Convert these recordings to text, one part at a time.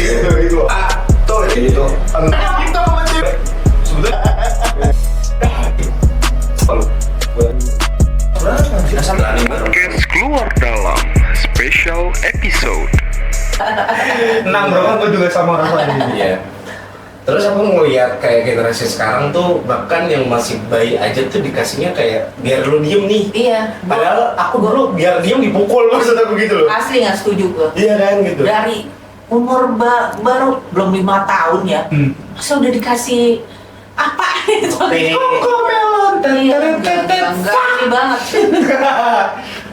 gitu. Tuh gitu. Kita sama cewek. Sebetulnya. Podcast keluar dalam special episode. Nang bro kan gue juga sama rasanya. Iya. Terus aku ngeliat kayak generasi sekarang tuh bahkan yang masih bayi aja tuh dikasihnya kayak biar lu diem nih. Iya. Padahal aku dulu biar diem dipukul maksud aku gitu loh. Asli nggak setuju gue. Iya kan gitu. Dari umur baru belum 5 tahun ya, masa udah dikasih apa itu? Komelon. Iya, enggak ini banget.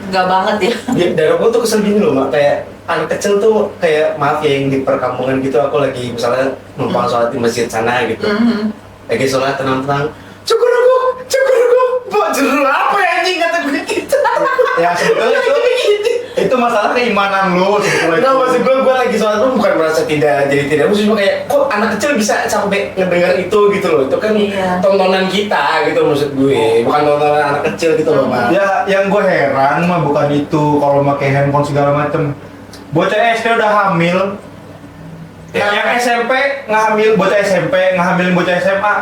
Enggak banget ya. Ya, dan aku tuh kesel gini loh, Mak. Kayak anak kecil tuh kayak maaf ya yang di perkampungan gitu, aku lagi misalnya numpang sholat di masjid sana gitu. Lagi sholat tenang-tenang. Cukur aku, bawa jeruk apa ya anjing kata gue gitu. Ya sebetulnya itu masalah keimanan lu sebetulnya. Nggak, maksud gue lagi sholat tuh bukan merasa tidak maksud gue kayak kok anak kecil bisa sampai ngedengar itu gitu loh. Itu kan Iya. tontonan kita gitu maksud gue, bukan tontonan anak kecil gitu loh, Mak. Ya yang gue heran mah bukan itu kalau pakai handphone segala macem. Bocah SD udah hamil. Ya. Yang SMP ngehamil bocah SMP, ngehamilin bocah SMA.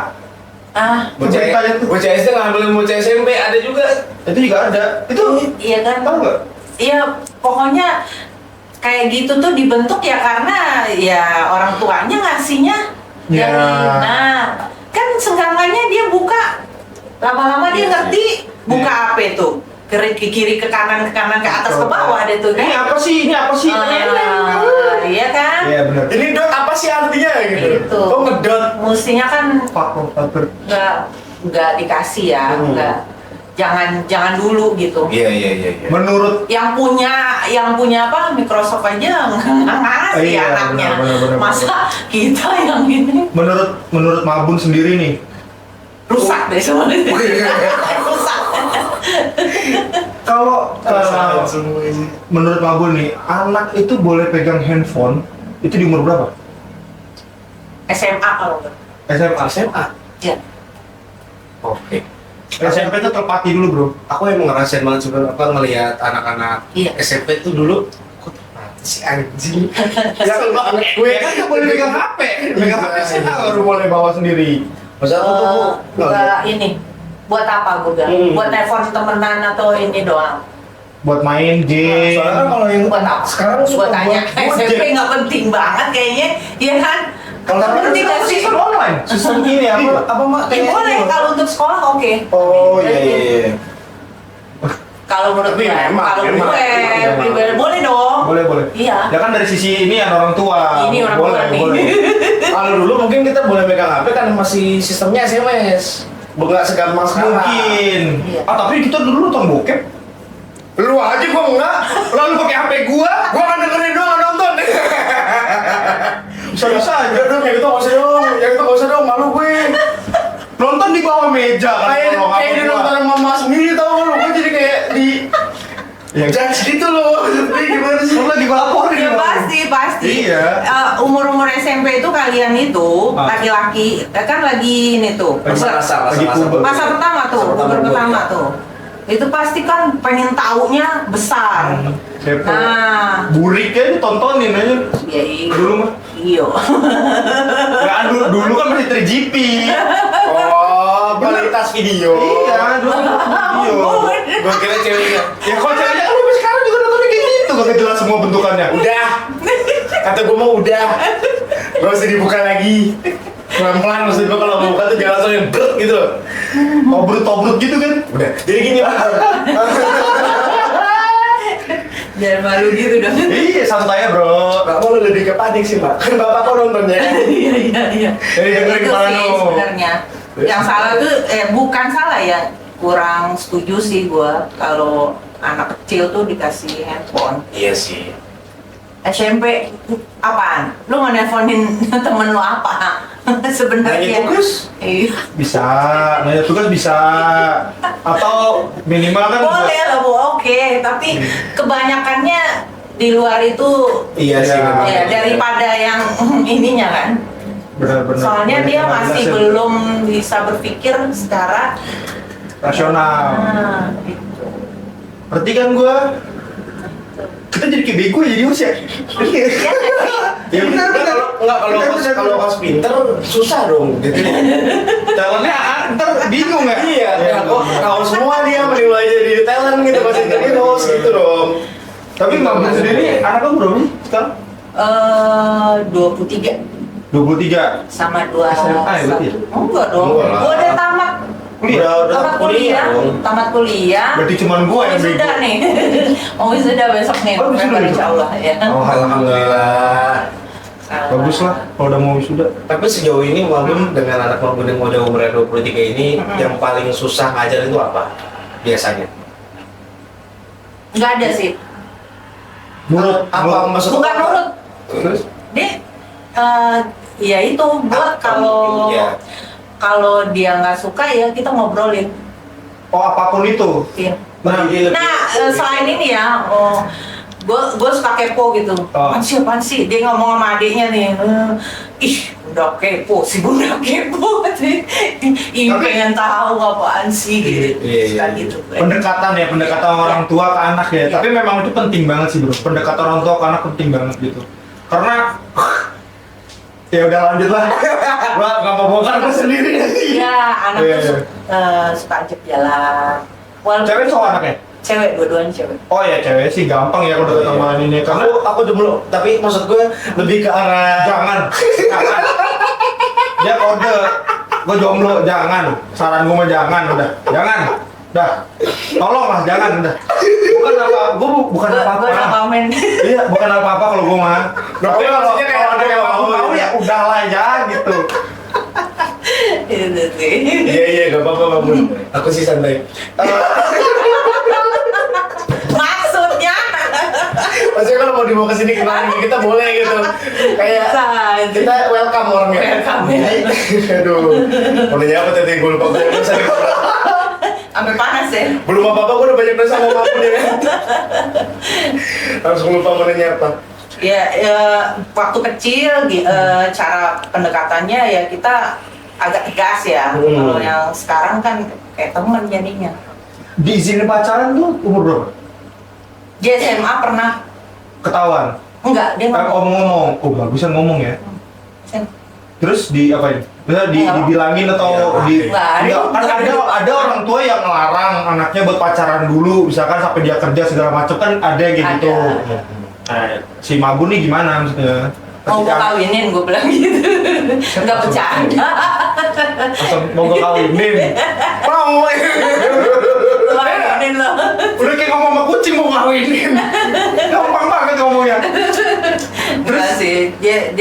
Bocah SD ngambilin bocah SMP ada juga. Itu juga ada. Itu Iya kan? tahu nggak? Iya, pokoknya kayak gitu tuh dibentuk ya karena ya orang tuanya ngasihnya Ya. dari, nah kan senggangannya dia buka, lama-lama dia Iya ngerti buka Iya. apa itu, ke kiri ke kanan ke atas ke bawah ada tuh kan. Ini apa sih? Iya kan? Iya benar. Ini dot apa sih artinya gitu? Gitu. Kok ngedot? Mestinya kan Faktor. nggak dikasih ya, nggak, jangan dulu gitu. Iya. Menurut Yang punya apa, Microsoft aja nggak ngasih Iya, anaknya. benar. Masa kita yang ini menurut Mabun sendiri nih. rusak deh semuanya. Rusak. Kalau menurut Mabun nih, anak itu boleh pegang handphone itu di umur berapa? SMA kalau nggak. SMA. Ya. Oke. SMP itu terpati dulu bro. Aku emang ngerasain banget juga apa ngelihat anak-anak Iya. SMP tuh dulu kok terpati si anjing. Ya banget gue kan nggak boleh pegang HP. Pegang HP sih baru boleh bawa sendiri. Masa aku tuh Buat ini, buat apa gue bilang? Buat telepon temenan atau ini doang? Buat main game. soalnya kan kalau yang Buat apa? sekarang suka Buat tanya. buat SMP game. nggak penting banget kayaknya, ya kan? Kalau Nggak tapi penting nggak sih? Sistem online. Sistem ini Iya. apa mak? Ya boleh, kalau untuk sekolah oke. Oh iya. Kalau menurut Tapi gue, memang, kalau memang. gue Memang. pribadi boleh dong. Boleh. Iya. Ya kan dari sisi ini yang orang tua. Ini orang boleh, tua nih. boleh. Kalau dulu mungkin kita boleh pegang HP kan masih sistemnya SMS. Bukan segampang sekarang. Mungkin. Iya. Tapi kita dulu nonton bokep. Lu aja gua enggak. Lalu pakai HP gua. Gua kan dengerin doang nggak nonton. Bisa aja. Ya dong, yang itu nggak usah dong. Yang itu nggak usah dong, malu gue. Nonton di bawah meja kan. kalau Kayak di gua. nonton sama mama sendiri tau kan lu. Gue jadi kayak di Ya, jangan segitu loh. Jadi gimana sih? lu lagi laporin. Ya dong. pasti. Iya. Umur SMP itu kalian itu Ah. laki-laki kan lagi ini tuh. Masa Lagi puber. Masa pertama tuh, Masa umur pertama pertama iya. tuh. Itu pasti kan pengen taunya besar. Kepo. Nah, Burik ya ditontonin aja. ya Dulu mah. iyo. Enggak dulu kan masih 3GP. Oh, kualitas video. Iya, dulu video. Gue kira ceweknya. Ya kalau ceweknya kan sampai sekarang juga nontonnya kayak gitu, kagak jelas semua bentukannya. Udah. Kata gue mau udah. Gak usah dibuka lagi. Pelan-pelan maksud gue kalau mau buka tuh jangan langsung yang brut gitu loh. Tobrut gitu kan. Udah. Jadi gini Pak. Jangan malu gitu dong. Iya, santai ya, Bro. Gak mau lu lebih ke panik sih Pak. Kan bapak kok nontonnya. Iya. Jadi dengerin Itu kepala sih lu. sebenarnya. Yang salah tuh bukan salah ya. Kurang setuju sih gua kalau anak kecil tuh dikasih handphone. Iya sih. SMP apaan? Lu mau nelfonin temen lu apa? Sebenarnya. Nanya tugas? Iya. Bisa, nanya tugas bisa. Atau minimal kan Boleh lah, Bu. Oke, tapi kebanyakannya di luar itu Iya sih. Ya. memang. ya daripada yang ininya kan. benar-benar. Soalnya Banyak dia yang masih jelasin. belum bisa berpikir secara rasional. gitu. Berarti kan gua kita jadi kayak bego ya jadi usia. Iya nggak sih? Ya benar. Kalau kalau pas pinter susah dong gitu. Talentnya ntar bingung ya. Iya, ya kok tahu semua dia mending lo aja jadi talent gitu masih jadi host gitu dong. Tapi Mabun sendiri anaknya berapa sih sekarang? 23 23. sama 2 SMA ya berarti ya? Enggak dong, Enggak lah. gua udah tamat Udah tamat kuliah, dong. tamat kuliah. Berarti cuman gua yang bego. Wisuda nih. Mau wisuda besok nih, Oh, wisuda November besok? insyaallah ya. Oh, Alhamdulillah. bagus lah kalau udah mau wisuda. Tapi sejauh ini Mabun dengan anak Mabun yang udah umurnya 23 ini yang paling susah ngajar itu apa? Biasanya. Enggak ada sih. Nurut. Apa maksud Bukan nurut. Terus? Dia ya itu buat kalau Iya. kalau dia nggak suka ya kita ngobrolin. Oh apapun itu. Iya. Nah, Selain ini ya, gue suka kepo gitu. Oh. Apaan sih? Dia ngomong sama adiknya nih, ih udah kepo, si bunda kepo. Ih Tapi- pengen tahu apaan sih gitu. Iya, Suka iya. gitu. pendekatan orang tua ke anak ya. Iya. Tapi memang itu penting banget sih bro. Pendekatan orang tua ke anak penting banget gitu. Karena ya udah lanjut lah. Gua nggak mau bongkar gua sendiri. Iya, anak Iya, tuh iya. suka ajak jalan. Walaupun Cewek cowok anaknya? Cewek, dua-duanya cewek. Oh ya cewek sih gampang ya kalau udah sama ini karena Aku dulu, tapi maksud gue lebih ke arah jangan. Dia kode. Gua jomblo jangan. Saran gua mah jangan udah. Jangan. Dah. Tolong lah jangan udah. Bukan apa, gua bukan Gue apa-apa. nggak komen. Iya, bukan apa-apa kalau gua mah. Tapi kalau maksudnya kayak ada yang aku mau ya udahlah ya gitu. Itu sih. iya gak apa-apa Mabun. Aku sih santai. Maksudnya Maksudnya kalau mau dibawa ke sini kenalin kita boleh gitu. Kayak Bisa. kita welcome orangnya. Welcome, ya. Aduh. Mau nanya apa tadi gue lupa banyak dosa. Sampai panas ya. Belum apa-apa gue udah banyak dosa sama Mabun ya. Langsung lupa mau nanya apa. Ya, waktu kecil cara pendekatannya ya kita agak tegas ya. Kalau yang sekarang kan kayak temen jadinya. Diizinin pacaran tuh umur berapa? Dia SMA pernah Ketahuan. enggak dia ngomong. Ngomong-ngomong. Oh, bagusan ngomong ya. Terus di apa ini? Misalnya Enggak. dibilangin atau Iya, di enggak, Enggak, kan ada orang tua yang ngelarang anaknya buat pacaran dulu, misalkan sampai dia kerja segala macam kan ada yang kayak gitu. Ada. Nah, si Mabun nih gimana maksudnya? Mau gue kawinin, gue bilang gitu. Enggak bercanda. Mau gue kawinin. Mau. Lu kawinin lo. Udah kayak ngomong sama kucing mau kawinin. Gampang banget ngomongnya. Enggak sih, dia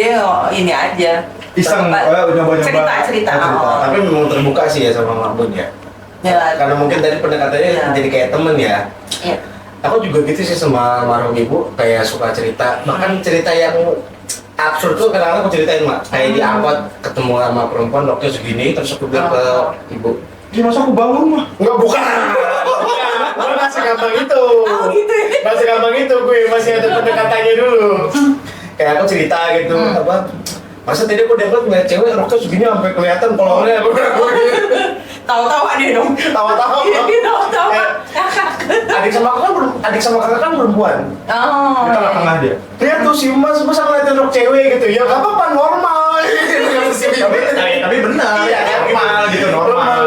ini aja. Iseng, nyoba-nyoba. Cerita. Oh. Tapi memang terbuka sih ya sama Mabun ya. Ya, Karena mungkin tadi pendekatannya Iya. jadi kayak temen ya. Iya. Aku juga gitu sih sama almarhum ibu, kayak suka cerita. Bahkan cerita yang absurd tuh kadang-kadang aku ceritain mak. Kayak di angkot ketemu sama perempuan dokter segini, terus aku bilang ke ibu, Ya masa aku bangun mah? enggak bukan. Gue masih gampang itu. Oh, gitu ya? Masih gampang itu gue, masih ada pendekatannya dulu. Kayak aku cerita gitu, apa? Masa tadi aku dapat ngeliat cewek roknya segini sampai kelihatan kolornya. Aku bilang gitu. Tahu-tahu ada dong. Tawa-tawa. Iya, tahu-tahu. Adik sama kakak kan perempuan. Oh. Di tengah-tengah dia. Lihat tuh si Mas masa ngeliatin rok cewek gitu. Ya gak apa-apa normal. Tapi benar, Iya, normal gitu, normal.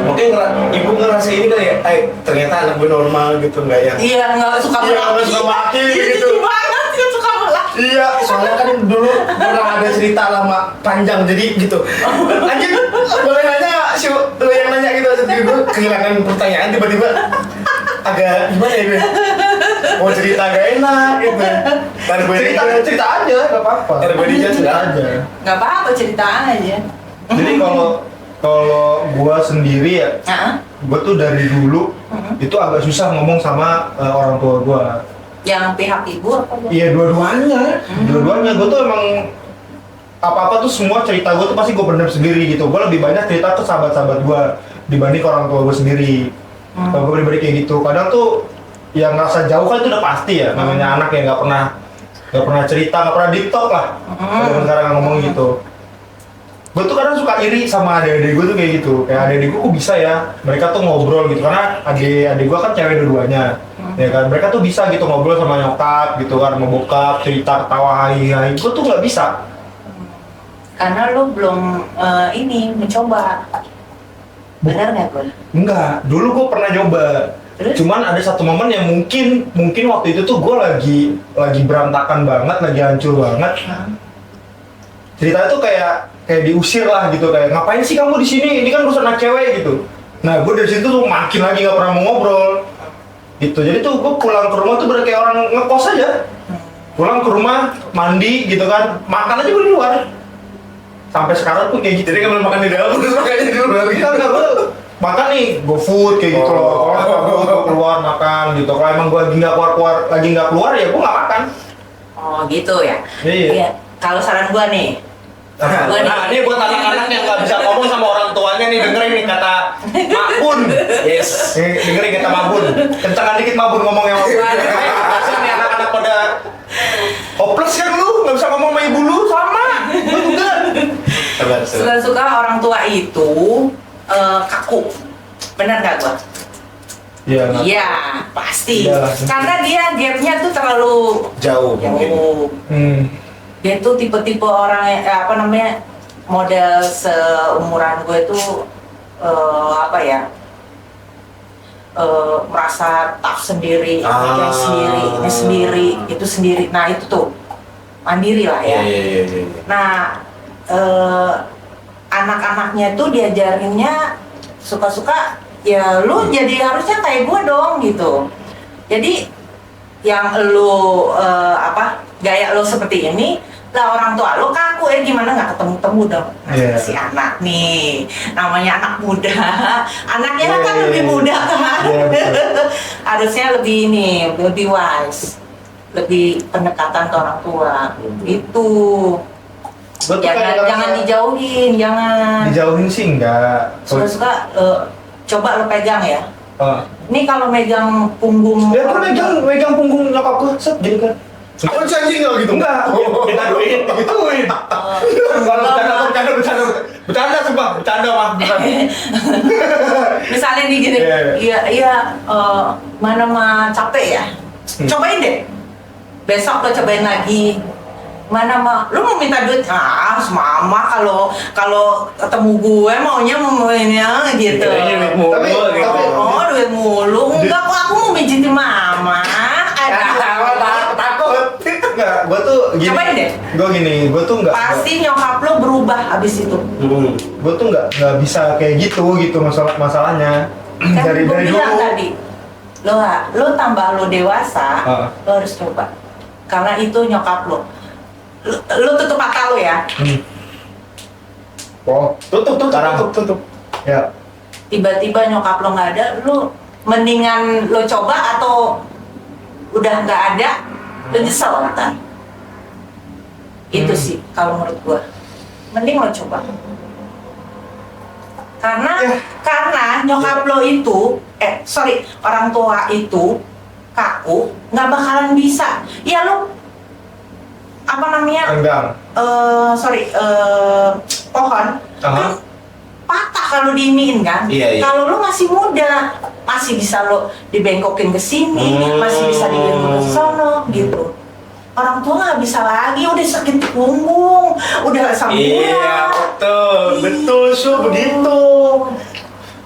Mungkin ibu ngerasa ini kali ya, ternyata anak gue normal gitu nggak ya? Iya, nggak suka Iya, nggak suka laki gitu. Gimana sih suka laki? Iya, soalnya kan dulu pernah ada cerita lama panjang jadi gitu. Anjir, boleh nanya si lu yang nanya gitu jadi gue kehilangan pertanyaan tiba-tiba agak gimana ya gue? Mau cerita agak enak gitu. Ntar gue Cerita aja, nggak apa-apa. Ntar gue dijudge Cerita nggak? aja. Nggak apa-apa, cerita aja. Jadi kalau gua sendiri ya, gua tuh dari dulu itu agak susah ngomong sama orang tua gua. Yang pihak ibu apa? Iya dua-duanya, gua tuh emang apa-apa tuh semua cerita gua tuh pasti gua pendam sendiri gitu. Gua lebih banyak cerita ke sahabat-sahabat gua dibanding ke orang tua gua sendiri. Kalau gua pribadi kayak gitu, kadang tuh yang ngerasa jauh kan itu udah pasti ya, namanya anak yang nggak pernah cerita, nggak pernah deep talk lah. Kalau sekarang ngomong gitu. Gue tuh kadang suka iri sama adik-adik gue tuh kayak gitu. Kayak adik-adik gue kok bisa ya, mereka tuh ngobrol gitu. Karena adik gue kan cewek dua-duanya. Ya kan, mereka tuh bisa gitu ngobrol sama nyokap gitu kan, sama bokap, cerita, ketawa, hai-hai. Gue tuh nggak bisa. Karena lu belum ini mencoba. Benar nggak gue? Enggak, dulu gue pernah nyoba. Terus? Cuman ada satu momen yang mungkin waktu itu tuh gue lagi berantakan banget, lagi hancur banget. Ceritanya tuh kayak diusir lah gitu, kayak ngapain sih kamu di sini? Ini kan urusan anak cewek gitu. Nah, gue dari situ tuh makin lagi nggak pernah mau ngobrol. Gitu. Jadi tuh gue pulang ke rumah tuh bener kayak orang ngekos aja. Pulang ke rumah, mandi gitu kan, makan aja gue di luar. Sampai sekarang tuh kayak gitu. Jadi nggak boleh makan di dalam, terus makannya di luar gitu. Enggak, gue makan nih, GoFood kayak gitu loh. Kalau gue keluar makan gitu. Kalau emang gue lagi nggak keluar ya gue nggak makan. Oh gitu ya. Iya. Kalau saran gua nih, Nah, ini buat anak-anak yang nggak bisa ngomong sama orang tuanya nih, dengerin nih kata Mabun. Yes. Dengerin kata Mabun. Kencangan dikit Mabun ngomongnya. Kasian nih anak-anak pada hopeless kan lu, nggak bisa ngomong sama ibu lu, sama. Gue juga. Sabar. suka-suka orang tua itu kaku. Benar nggak gua? Iya. Iya, pasti. Iya. Karena dia gapnya tuh terlalu Jauh mungkin. jauh. Dia tuh tipe-tipe orang yang model seumuran gue tuh merasa tough sendiri, mikir sendiri, ini sendiri, itu sendiri. Nah itu tuh mandiri lah ya. Iya. Nah anak-anaknya tuh diajarinnya suka-suka ya lu jadi harusnya kayak gue dong gitu. Jadi yang lu gaya lu seperti ini lah, orang tua lu kaku gimana nggak ketemu dong. Yeah. Si anak nih namanya anak muda, anaknya kan Yeah. lebih muda kan. Yeah, Harusnya lebih wise, lebih pendekatan ke orang tua itu. Gua tuh kayak ngerasa- Jangan dijauhin, jangan. Dijauhin sih enggak. Suka-suka coba lo pegang ya. Ah. Ini kalau megang punggung. Ya kan megang punggung nyokap gue, set gini kan. Aku janji nggak gitu? Enggak, kita duit, gituin. Kalau bercanda sumpah, bercanda mah. Misalnya nih gini, mana mah capek ya, cobain deh. Besok lo cobain lagi. Mana mah, lu mau minta duit? Mama kalau ketemu gue maunya gitu. Duit mulu. Enggak kok, aku mau mijitin mama. Takut. Enggak, gue tuh gini. Cobain deh. Gue tuh enggak. Pasti nyokap lo berubah abis itu. Gue tuh nggak bisa kayak gitu masalahnya. Kan dari gue bilang dulu. tadi, lo tambah lo dewasa, lo harus coba. Karena itu nyokap lo. Lo tutup mata lo ya. Oh, tutup. Ya. Tiba-tiba nyokap lo nggak ada, lo mendingan lo coba atau udah nggak ada, lo nyesel kan? Itu sih kalau menurut gua. Mending lo coba. Karena nyokap lo itu, orang tua itu kaku, nggak bakalan bisa. Ya lo Enggang. pohon kan patah kalau diiniin kan. Iya. Kalau lo masih muda, masih bisa lo dibengkokin ke sini, masih bisa dibengkokin ke sono gitu. Orang tua nggak bisa lagi, udah sakit punggung, udah samburan. Iya, betul, begitu.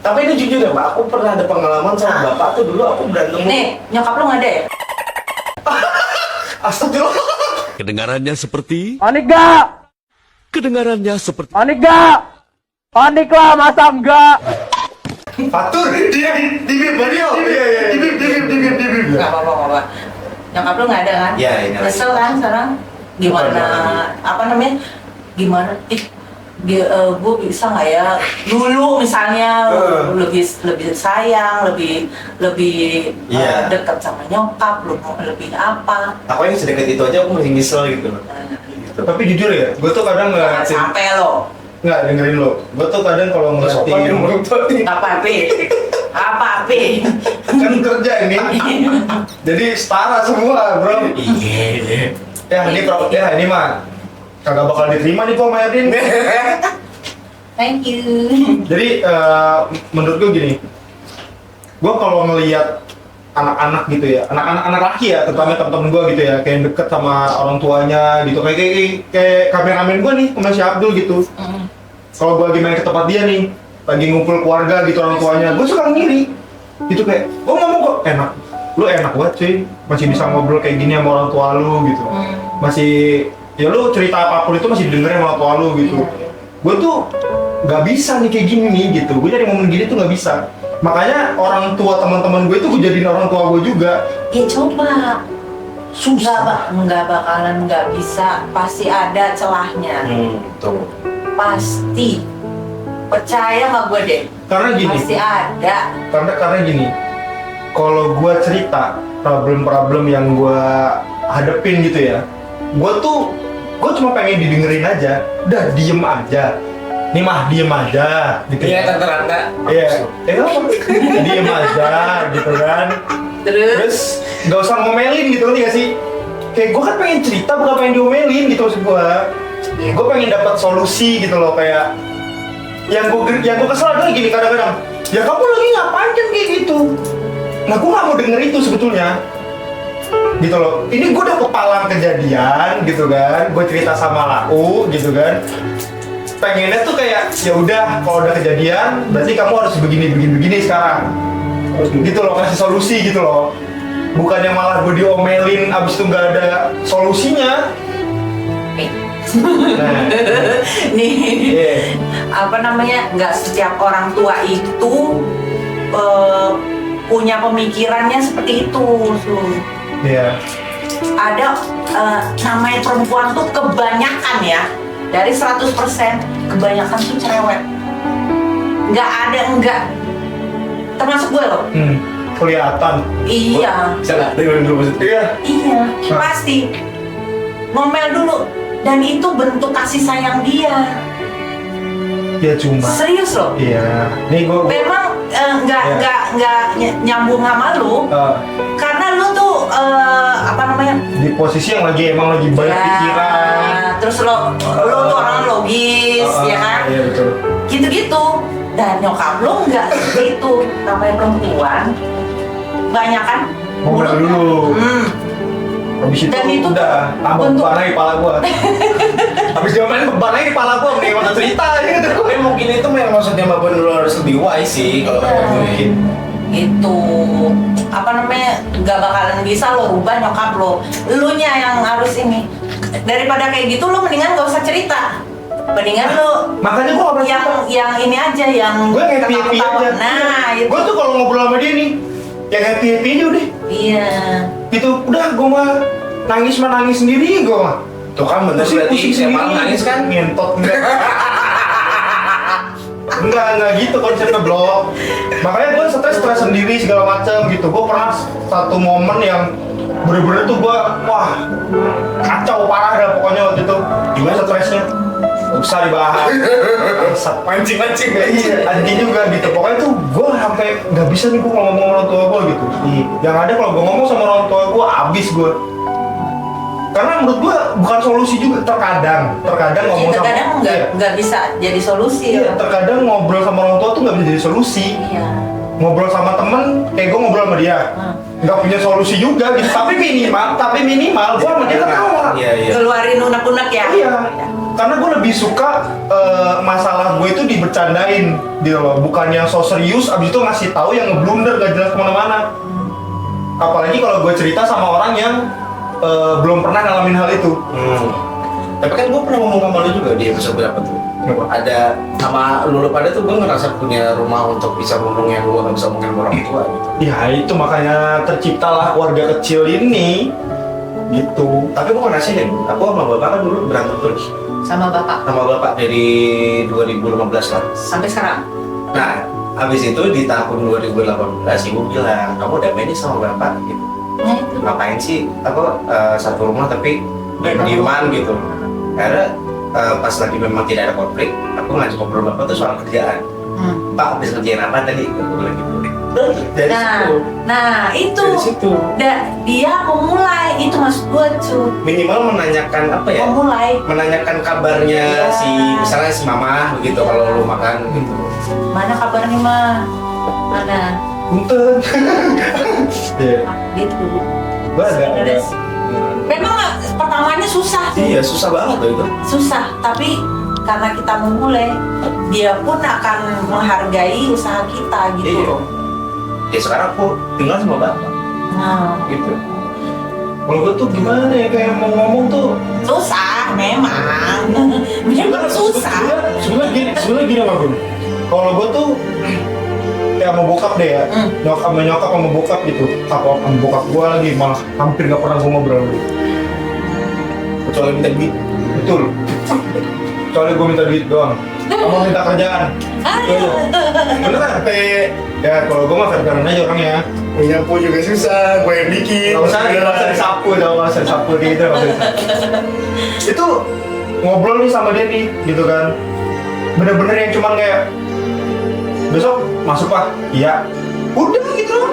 Tapi ini jujur ya, Mbak, aku pernah ada pengalaman sama bapak tuh dulu aku berantem. Nih, nyokap lo nggak ada ya? Astagfirullah. Kedengarannya seperti Panik gak? kedengarannya seperti Panik gak? Panik lah, masa enggak? Fatur, dia di bib Mario. Iya. Di bib. Nggak apa-apa. Nyokap lo nggak ada kan? Iya, ini Nyesel kan sekarang? Gimana? Gimana? Gue bisa nggak ya? Dulu misalnya lebih sayang, lebih Iya. dekat sama nyokap, lebih apa? Aku yang sedekat itu aja aku masih nyesel gitu loh. Gitu. Tapi jujur ya, gue tuh kadang Jangan ngeliatin. sampai lo. Nggak, dengerin lo. Gue tuh kadang kalau ngeliatin. Apa? Kan kerja ini. Jadi setara semua, bro. Iya. Ini mah kagak bakal diterima nih kok sama Erdin. Thank you. Jadi menurut gue gini, gue kalau ngelihat anak-anak gitu ya, anak laki ya, terutama temen-temen gue gitu ya, kayak deket sama orang tuanya gitu, kayak kameramen gue nih, sama si Abdul gitu. Kalau gue lagi main ke tempat dia nih, lagi ngumpul keluarga gitu orang tuanya, gue suka ngiri. Gitu kayak, gue ngomong kok enak, lu enak banget cuy, masih bisa ngobrol kayak gini sama orang tua lu gitu, masih ya lu cerita apapun itu masih didengerin sama orang tua lu gitu. Gue tuh nggak bisa nih kayak gini nih gitu, gue jadi momen gini tuh nggak bisa. Makanya orang tua teman-teman gue itu gue jadiin orang tua gue juga. Ya coba. Susah. Nggak bakalan nggak bisa, pasti ada celahnya. Tuh. Pasti. Percaya sama gue deh. Karena gini. Pasti ada. Karena gini. Kalau gue cerita problem-problem yang gue hadepin gitu ya, gue cuma pengen didengerin aja, udah diem aja. Nih mah diem aja gitu. Iya, tante-tante. Iya, apa? Diem aja gitu kan. Terus nggak usah ngomelin gitu nih gak sih? Kayak gue kan pengen cerita bukan pengen diomelin gitu maksud gue. Gue pengen dapat solusi gitu loh, kayak yang gue kesel adalah gini kadang-kadang. Ya kamu lagi ngapain kan kayak gitu? Nah gue nggak mau denger itu sebetulnya. Gitu loh. Ini gue udah kepalang kejadian gitu kan. Gue cerita sama Lau gitu kan. Pengennya tuh kayak ya udah kalau udah kejadian berarti kamu harus begini sekarang gitu loh, kasih solusi gitu loh, bukannya malah gue diomelin abis itu nggak ada solusinya. Nah, Nih, yeah. apa namanya, nggak setiap orang tua itu punya pemikirannya seperti itu. Iya. Ada namanya perempuan tuh kebanyakan ya, dari 100% kebanyakan tuh cerewet. Nggak ada enggak, termasuk gue loh. Kelihatan. Iya. Bisa nggak dengerin dulu maksudnya? Iya, pasti ngomel dulu, dan itu bentuk kasih sayang dia. Ya cuma. Serius loh. Iya. Nih gue. Memang nggak nyambung sama lu, karena lu tuh apa namanya, di posisi yang emang lagi banyak pikiran. terus lo tuh orang logis, ya kan? Iya betul. Gitu-gitu. Dan nyokap lo nggak seperti itu. Namanya perempuan, banyak kan Ngomel dulu. Habis itu, Dan itu udah tambah bentuk- beban lagi kepala gua. Habis diomelin beban lagi kepala gua, mending mana cerita gitu. Tapi mungkin itu memang maksudnya Mbak Bun lu harus lebih wise sih kalau kata gue. Itu apa namanya, nggak bakalan bisa lo rubah nyokap lo. Elunya yang harus ini. Daripada kayak gitu lo mendingan gak usah cerita. Mendingan lo Makanya gua nggak pernah yang ini aja, yang gue happy ketawa-ketawa. aja. Nah, itu. Gue tuh kalau ngobrol sama dia nih, yang happy aja udah. Iya. Gitu, udah gue mah nangis sendiri gue mah. Tuh kan bener berarti siapa nangis kan? Ngentot enggak gitu konsepnya blog. Makanya gue stres sendiri segala macam gitu. Gue pernah satu momen yang bener-bener tuh gue wah kacau parah dah pokoknya waktu itu. Gimana stresnya? Gak usah dibahas. Mancing. Iya, anjing juga gitu. Pokoknya tuh gue sampai nggak bisa nih gue kalau ngomong sama orang tua gue gitu. Yang ada kalau gue ngomong sama orang tua gue abis gue. Karena menurut gue bukan solusi juga. Terkadang ngomong sama Terkadang nggak bisa jadi solusi. Iya, terkadang ngobrol sama orang tua tuh nggak bisa jadi solusi. Iya. Ngobrol sama temen, kayak gue ngobrol sama dia, nggak punya solusi juga gitu. Tapi minimal gue sama dia ketawa. Iya. Keluarin unek-unek ya. Iya. Karena gue lebih suka masalah gue itu dibercandain gitu loh, bukan yang so serius abis itu ngasih tahu yang ngeblunder gak jelas kemana-mana. Apalagi kalau gue cerita sama orang yang belum pernah ngalamin hal itu. Tapi kan gue pernah ngomong sama lu juga di episode berapa tuh? Ada sama lu pada tuh gue ngerasa punya rumah untuk bisa ngomong yang gue gak bisa ngomongin sama orang tua gitu. Ya itu makanya terciptalah keluarga kecil ini gitu. Tapi gue ngerasa deh, aku sama bapak kan dulu berantem terus. Sama bapak Sama bapak dari 2015 lah. sampai sekarang. Nah, habis itu di tahun 2018 ibu bilang, kamu udah main sama bapak gitu. Nah itu. Ngapain sih satu rumah tapi diem-dieman gitu. Karena pas lagi memang tidak ada konflik, aku ngajak ngobrol bapak tuh soal kerjaan. Pak habis kerjaan apa tadi? Aku bilang gitu. Dari situ. Nah itu. Dari situ. Dia memulai, itu maksud gue tuh. Minimal menanyakan apa ya? Memulai. Menanyakan kabarnya Iya. misalnya si mama begitu kalau lu makan gitu. Mana kabarnya mah? Mana? Punten. Iya. Gitu. Gue agak Memang pertamanya susah tuh. Iya, susah banget loh itu. Susah, tapi karena kita memulai, dia pun akan menghargai usaha kita gitu Iya. loh. Ya sekarang aku tinggal sama bapak Nah, gitu. kalau gue tuh gimana ya, kayak mau ngomong tuh susah memang. Memang susah. Sebenernya gini sama gue. Kalau gue tuh kayak sama bokap deh ya, nyokap sama bokap gitu. Apa sama bokap gue lagi malah hampir gak pernah gue ngobrol gitu. Kecuali minta duit. Betul. Kecuali gue minta duit doang. Sama minta kerjaan. Iya. Beneran kayak ya kalau gue mah fair-fairan aja orangnya. Nyapu juga susah, gue yang bikin. Gak usah disapu, gak usah disapu kayak gitu. Gak usah disapu. Itu ngobrol nih sama dia nih, gitu kan. Bener-bener yang cuman kayak besok masuk pak, iya. Udah gitu loh.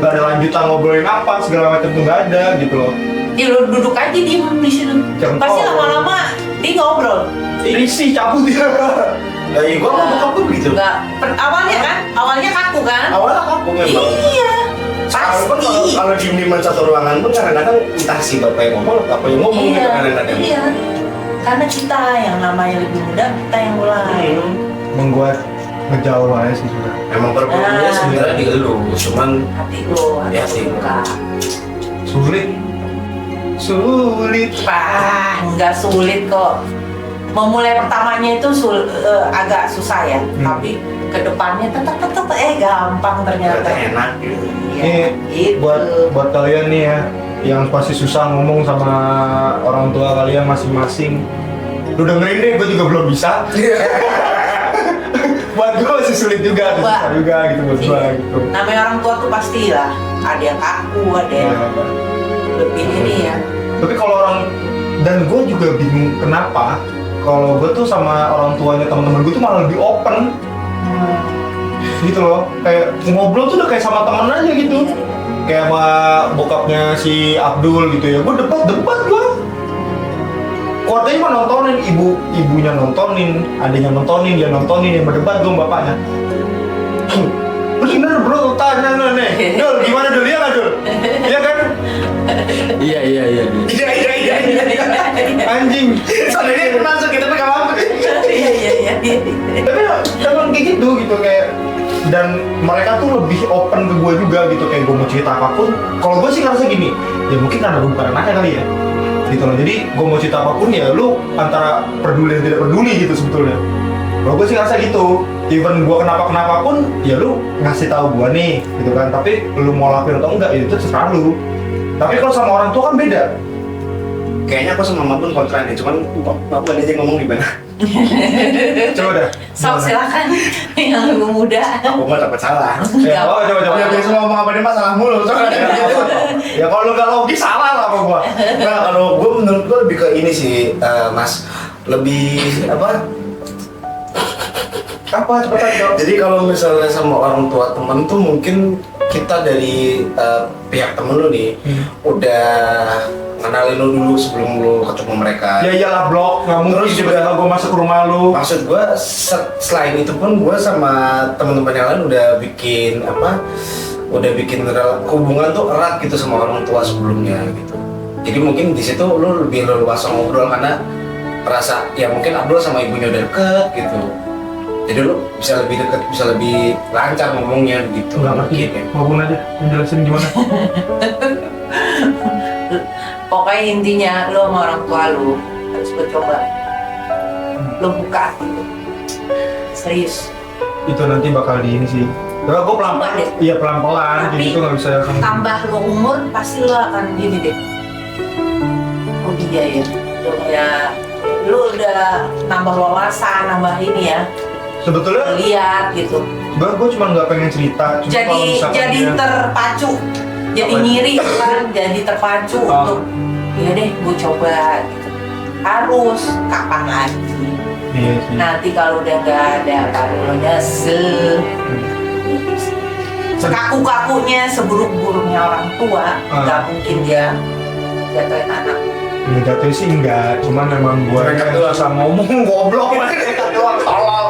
Gak ada lanjutan ngobrolin apa, segala macam tuh gak ada gitu loh. Ya lu duduk aja diem di situ. Jangan Pasti kau. lama-lama dia ngobrol. Risih cabut dia. Nah, iya, gue sama bokap gue begitu. Enggak, awalnya kaku kan? Awalnya aku memang. Iya. Sekarang pun Pasti. kalau diem-dieman satu ruangan pun kadang-kadang entah si bapak yang ngomong, apa yang ngomong gitu kadang-kadang. Iya. Karena kita yang namanya lebih muda, kita yang mulai. Membuat ngejauh aja sih sudah. Emang problemnya Ah. sebenarnya di lu, cuman Hati lo, Ya, hati sih. buka. Sulit. Wah, nggak sulit kok. Memulai pertamanya itu agak susah ya, tapi kedepannya tetap gampang ternyata. ternyata enak gitu. Iya, gitu. buat kalian nih ya yang pasti susah ngomong sama orang tua kalian masing-masing, lu dengerin deh, gue juga belum bisa. Buat gue masih sulit juga, Coba. susah juga gitu buat gue Iya. gitu. Namanya orang tua tuh pastilah ada yang kaku, ada yang Ya. lebih ini ya. Tapi kalau orang, dan gue juga bingung kenapa kalau gue tuh sama orang tuanya teman-teman gue tuh malah lebih open gitu loh, kayak ngobrol tuh udah kayak sama temen aja gitu. Kayak sama bokapnya si Abdul gitu ya, gue debat gue. Keluarganya mah nontonin, ibunya nontonin, adiknya nontonin, dia nontonin, yang berdebat gue sama bapaknya. Bener bro, tanya nih, Dul gimana Dul, iya nggak Dul? Iya kan? Iya. Anjing. Soalnya dia masuk gitu, tapi gak apa-apa. Iya. Tapi emang kayak gitu kayak, dan mereka tuh lebih open ke gue juga gitu, kayak gue mau cerita apapun. Kalau gue sih ngerasa gini, ya mungkin karena gue bukan anaknya kali ya gitu loh, jadi gue mau cerita apapun ya lu antara peduli dan tidak peduli gitu sebetulnya. Kalau gue sih ngerasa gitu, even gue kenapa pun ya lu ngasih tahu gue nih gitu kan, tapi lu mau lakuin atau enggak ya itu terserah lu. Tapi kalau sama orang tua kan beda. Kayaknya aku sama mama pun kontra nih, cuman aku aja ngomong di mana. Coba dah. Sok silakan yang lebih muda. Aku mah takut salah. Ya, coba. Ya biasa ngomong apa dia masalah mulu, soalnya gitu. Ya kalau lu gak logis salah lah sama gue. Nah, kalau gue menurut gue lebih ke ini sih, Mas, lebih apa? Cepetan dong. Jadi kalau misalnya sama orang tua temen tuh mungkin kita dari pihak temen lu nih udah ngenalin lu dulu sebelum lu ketemu mereka. Ya iyalah blok, nggak mungkin Terus tiba-tiba gue masuk ke rumah lu. Maksud gue selain itu pun gue sama teman-teman yang lain udah bikin apa? Udah bikin hubungan tuh erat gitu sama orang tua sebelumnya gitu. Jadi mungkin di situ lu lebih leluasa ngobrol karena merasa ya mungkin Abdul sama ibunya udah deket gitu. Jadi lu bisa lebih deket, bisa lebih lancar ngomongnya gitu. Nggak ngerti, Mungkin ya. maupun aja, menjelasin gimana. Pokoknya intinya lo sama orang tua lo harus mencoba. Lo buka hati lo. Serius. Itu nanti bakal di ini sih. Tapi gue pelan-pelan, Coba deh. iya pelan-pelan, Tapi jadi itu nggak bisa tambah lo umur pasti lo akan gini deh. Oh iya ya. Lo udah nambah wawasan, nambah ini ya. Sebetulnya, Lihat gitu. sebenernya gue cuma nggak pengen cerita. Cuma kalau misalkan Jadi dia- terpacu. Jadi Apa? ngiri kan, jadi terpacu untuk ya deh gue coba gitu. Harus kapan lagi? Iya sih. Nanti kalau udah nggak ada, baru lo nyesel. Sekaku-kakunya, seburuk-buruknya orang tua, nggak mungkin dia jatuhin anak. Ya, jatuh sih enggak, cuman memang gue Mereka tuh susah ngomong, goblok. Mereka doang tolol.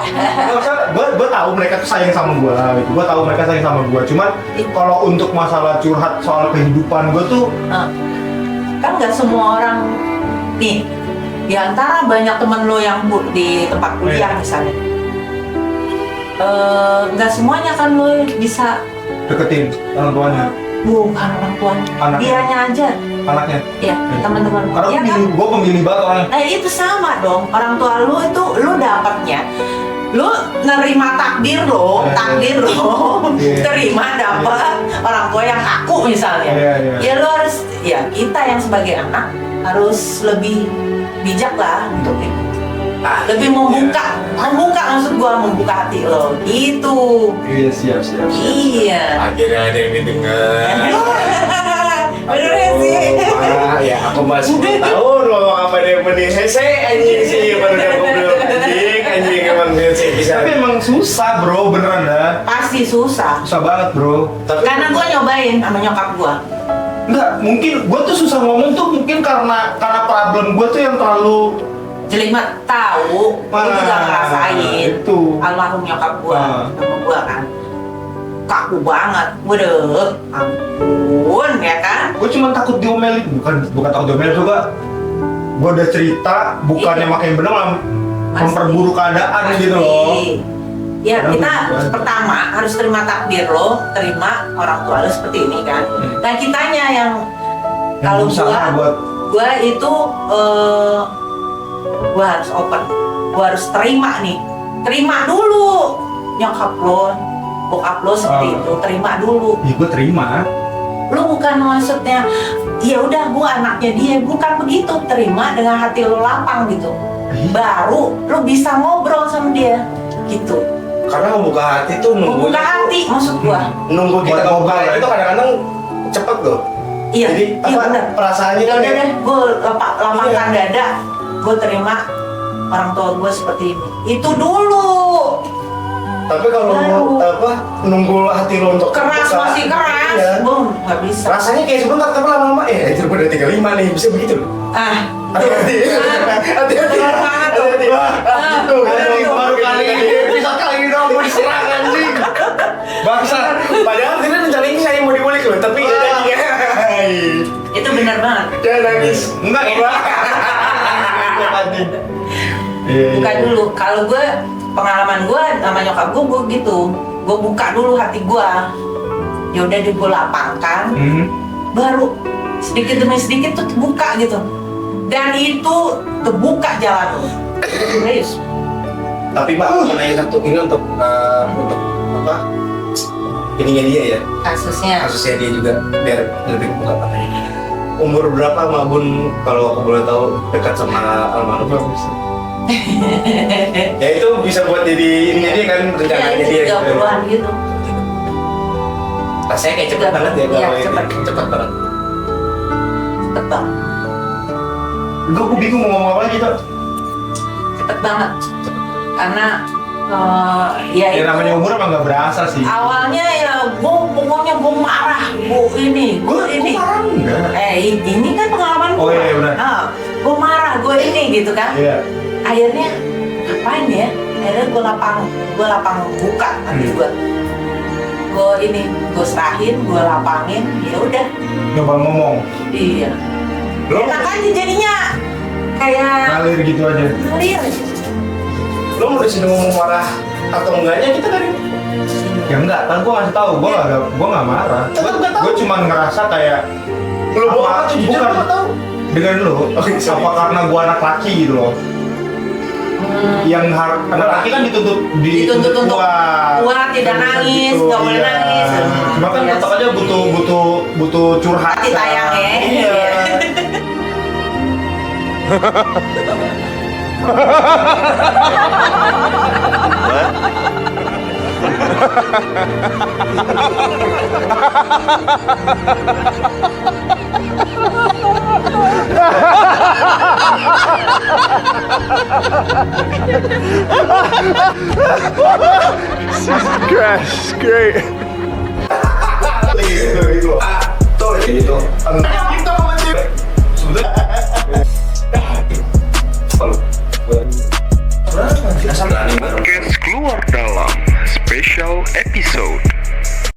gue tahu mereka tuh sayang sama gue, gitu. Gue tahu mereka sayang sama gue. Cuman kalau untuk masalah curhat soal kehidupan gue tuh, kan nggak semua orang nih. Di antara banyak temen lo yang di tempat kuliah misalnya, nggak semuanya kan lo bisa deketin orang tuanya, bukan orang tuanya, Anaknya. dianya aja. anaknya. Ya, teman-teman. Karena Ya, gue pemilih banget orangnya. Nah itu sama dong, orang tua lu itu lu dapatnya, lu nerima takdir lo, Iya. terima dapat orang tua yang kaku misalnya. Iya. Ya lu harus, ya kita yang sebagai anak harus lebih bijak lah untuk itu. Lebih membuka maksud gua membuka hati lo, gitu. Iya siap. Iya. Akhirnya ada yang didengar. Bener ya sih. Ya aku masih belum tahu ngomong apa dia benih. Hei, anjing sih baru dia ngobrol anjing emang dia sih bisa. Tapi emang susah bro, beneran dah. Pasti susah. Susah banget bro. Tapi Karena gua nyobain sama nyokap gua. Enggak, mungkin gue tuh susah ngomong tuh mungkin karena problem gue tuh yang terlalu Jelimet tahu, gua juga ngerasain. itu. Almarhum nyokap gua sama gua kan. Kaku banget, waduh, ampun ya kan? Gue cuma takut diomelin, bukan takut diomelin juga. Gue udah cerita, bukannya Iya. makin bener malah Pasti. memperburuk keadaan gitu loh. Ya Padahal kita begitu. pertama harus terima takdir lo, terima orang tua lo seperti ini kan. Nah kitanya yang kalau berusaha buat gua itu gua harus open, gua harus terima nih, terima dulu nyokap lo, bokap lo seperti itu, terima dulu. ya gue terima. Lu bukan maksudnya ya udah gua anaknya dia, bukan begitu. Terima dengan hati lo lapang gitu, baru lu bisa ngobrol sama dia gitu. karena membuka hati tuh nunggu. Membuka hati maksud gua. Nunggu kita Buat ngobrol ngobrol, itu kadang-kadang cepet loh. Iya, Jadi iya apa benar. perasaannya Ya tuh udah kayak deh, gue lapangkan Iya. dada, gue terima orang tua gue seperti ini. Itu dulu. tapi kalau Baru. apa nunggu hati lo untuk Keras terbuka, masih keras, iya. boom, nggak bisa. Rasanya kayak sebentar tapi lama-lama anjir gue udah 35 nih bisa begitu loh. Ah, Hati-hati. Hati-hati. Benar banget tuh. Hati-hati. Tuh, Anjing, baru kali ini bisa kali ini dong gue diserang anjing. Bangsa. Padahal ini rencananya saya mau dibully loh, tapi itu benar banget. jangan nangis. Enggak ya. Anjing. Buka dulu. Kalau gue pengalaman gue sama nyokap gue gitu, gue buka dulu hati gue. Ya udah gue lapangkan, baru sedikit demi sedikit tuh terbuka gitu. Dan itu terbuka jalan lu. Serius. Tapi Mbak, aku mau nanya satu ini untuk apa? Ininya dia ya, Kasusnya. kasusnya dia juga biar lebih buka katanya. Umur berapa Mbak Bun kalau aku boleh tahu dekat sama almarhum? Ya itu bisa buat jadi ininya dia kan rencananya Ya, dia. 30-an gitu. Rasanya kayak cepet banget ya Iya, kalau ini. cepet. Cepet banget. Cepet banget. Gue bingung mau ngomong apa lagi tuh. Cepet banget. Karena ya Ya itu namanya umur emang gak berasa sih. awalnya ya gue pokoknya gue marah, gue ini. Marah enggak. Ini kan pengalaman gue. Oh, iya, benar. Gue marah, gue ini gitu kan. Iya. Akhirnya ngapain ya? Akhirnya gue lapang buka hati gue. Gue ini, gue serahin, gue lapangin, ya udah. Nyoba ngomong. Iya. Lo Enak aja jadinya kayak Ngalir gitu aja. ngalir. lo mau disini ngomong marah atau enggaknya kita dari Ya enggak, kan gue ngasih tahu, gue gak marah. Tetep nggak tahu. Gue cuma ngerasa kayak lo bawa Apa? apa tuh jujur Bukan. lo tahu. dengan lo, Oke, sorry. apa karena gue anak laki gitu loh. Yang anak laki kan dituntut Dituntut untuk kuat, tidak Bisa nangis, gitu, nggak boleh iya. nangis. Cuma kan Iya tetap sih. aja butuh curhat. Hati tayang ya. Iya. Gosh, great.